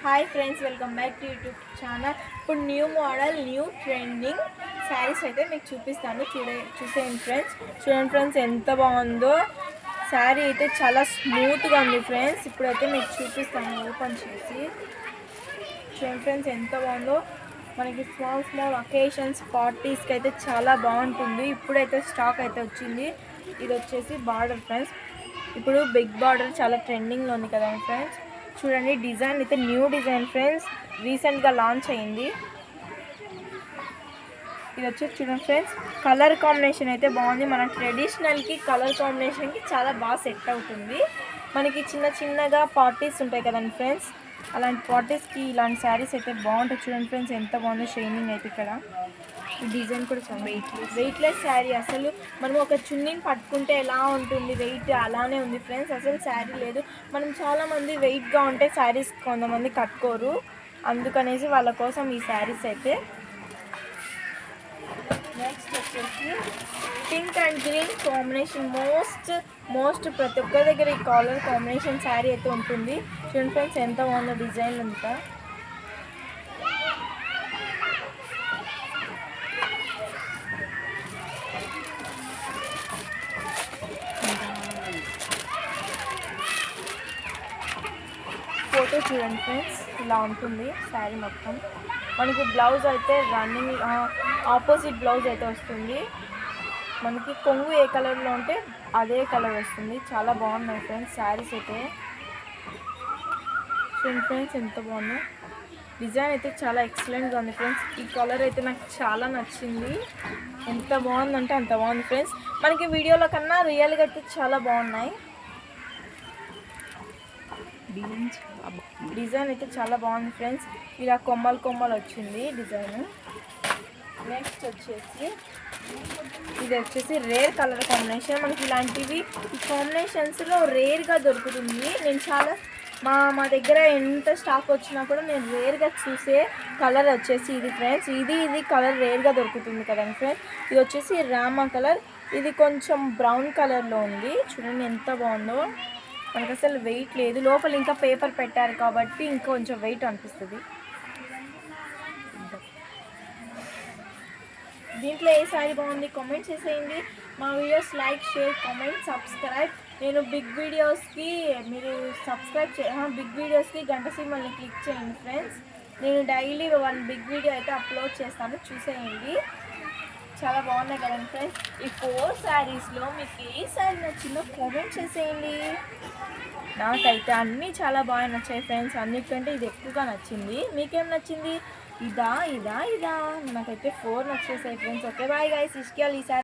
Hi friends, welcome back to YouTube channel. ఇప్పుడు new model new trending saris అయితే మీకు చూపిస్తాను. చూసేయండి ఫ్రెండ్స్. చూడండి ఫ్రెండ్స్, ఎంత బాగుందో శారీ అయితే. చాలా స్మూత్గా ఉంది ఫ్రెండ్స్. ఇప్పుడైతే మీకు చూపిస్తాను ఓపెన్ చేసి. చూడండి ఫ్రెండ్స్, ఎంత బాగుందో. మనకి స్మాల్ అకేషన్స్ పార్టీస్కి అయితే చాలా బాగుంటుంది. ఇప్పుడైతే స్టాక్ అయితే వచ్చింది. ఇది వచ్చేసి బార్డర్ ఫ్రెండ్స్. ఇప్పుడు బిగ్ బార్డర్ చాలా ట్రెండింగ్లో ఉంది కదా ఫ్రెండ్స్. చూడండి, డిజైన్ అయితే న్యూ డిజైన్ ఫ్రెండ్స్, రీసెంట్గా లాంచ్ అయింది. ఇది వచ్చేసి చూడండి ఫ్రెండ్స్, కలర్ కాంబినేషన్ అయితే బాగుంది. మన ట్రెడిషనల్కి కలర్ కాంబినేషన్కి చాలా బాగా సెట్ అవుతుంది. మనకి చిన్నగా పార్టీస్ ఉంటాయి కదండి ఫ్రెండ్స్, అలాంటి పార్టీస్కి ఇలాంటి శారీస్ అయితే బాగుంటాయి. చూడండి ఫ్రెండ్స్, ఎంత బాగుందో షైనింగ్ అయితే. ఇక్కడ ఈ డిజైన్ కూడా చాలా వెయిట్లెస్ శారీ. అసలు మనం ఒక చున్నీని పట్టుకుంటే ఎలా ఉంటుంది వెయిట్, అలానే ఉంది ఫ్రెండ్స్. అసలు శారీ లేదు. మనం చాలామంది వెయిట్గా ఉంటే శారీస్ కొంతమంది కట్టుకోరు, అందుకనేసి వాళ్ళ కోసం ఈ శారీస్ అయితే. నెక్స్ట్ వచ్చేసి pink and green combination. Most ప్రతి ఒక్కరి దగ్గర ఈ కలర్ కాంబినేషన్ శారీ అయితే ఉంటుంది. చూడండి ఫ్రెండ్స్, ఎంత బాగుందో డిజైన్ అంతా. ఫోటో చూడండి ఫ్రెండ్స్, ఇలా ఉంటుంది శారీ మొత్తం. మనకి బ్లౌజ్ అయితే రన్నింగ్ ఆపోజిట్ బ్లౌజ్ అయితే వస్తుంది. మనకి కొంగు ఏ కలర్లో ఉంటే అదే కలర్ వస్తుంది. చాలా బాగున్నాయి ఫ్రెండ్స్ శారీస్ అయితే. చూడండి ఫ్రెండ్స్, ఎంత బాగుందో. డిజైన్ అయితే చాలా ఎక్సలెంట్గా ఉంది ఫ్రెండ్స్. ఈ కలర్ అయితే నాకు చాలా నచ్చింది. ఎంత బాగుందంటే అంత బాగుంది ఫ్రెండ్స్. మనకి వీడియోలో కన్నా రియల్గా అయితే చాలా బాగున్నాయి. డిజైన్ అయితే చాలా బాగుంది ఫ్రెండ్స్. ఇలా కొమ్మలు వచ్చింది డిజైన్. నెక్స్ట్ వచ్చేసి ఇది వచ్చేసి రేర్ కలర్ కాంబినేషన్. మనకి ఇలాంటివి ఈ కాంబినేషన్స్లో రేర్గా దొరుకుతుంది. నేను చాలా మా దగ్గర ఎంత స్టాక్ వచ్చినా కూడా నేను రేర్గా చూసే కలర్ వచ్చేసి ఇది ఫ్రెండ్స్. ఇది కలర్ రేర్గా దొరుకుతుంది కదండి ఫ్రెండ్స్. ఇది వచ్చేసి రామా కలర్. ఇది కొంచెం బ్రౌన్ కలర్లో ఉంది. చూడండి ఎంత బాగుందో. మనకు అసలు వెయిట్ లేదు. లోపల ఇంకా పేపర్ పెట్టారు కాబట్టి ఇంకొంచెం వెయిట్ అనిపిస్తుంది. దీంట్లో ఏ శారీ బాగుంది కామెంట్ చేసేయండి. మా videos like, share, comment, subscribe. నేను బిగ్ వీడియోస్కి మీరు బిగ్ వీడియోస్కి గంట సింబల్ని క్లిక్ చేయండి ఫ్రెండ్స్. నేను డైలీ 1 బిగ్ వీడియో అయితే అప్లోడ్ చేస్తాను, చూసేయండి. చాలా బాగున్నాయి కదండి ఫ్రెండ్స్. ఈ 4 శారీస్లో మీకు ఏ శారీ నచ్చిందో కామెంట్ చేసేయండి. నాకైతే అన్నీ చాలా బాగా నచ్చాయి ఫ్రెండ్స్. అన్నిటికంటే ఇది ఎక్కువగా నచ్చింది. మీకేం నచ్చింది? ఇదా నాకైతే 4 నచ్చేసాయి ఫ్రెండ్స్. Okay bye guys. ఇష్కాలు ఈ శారీ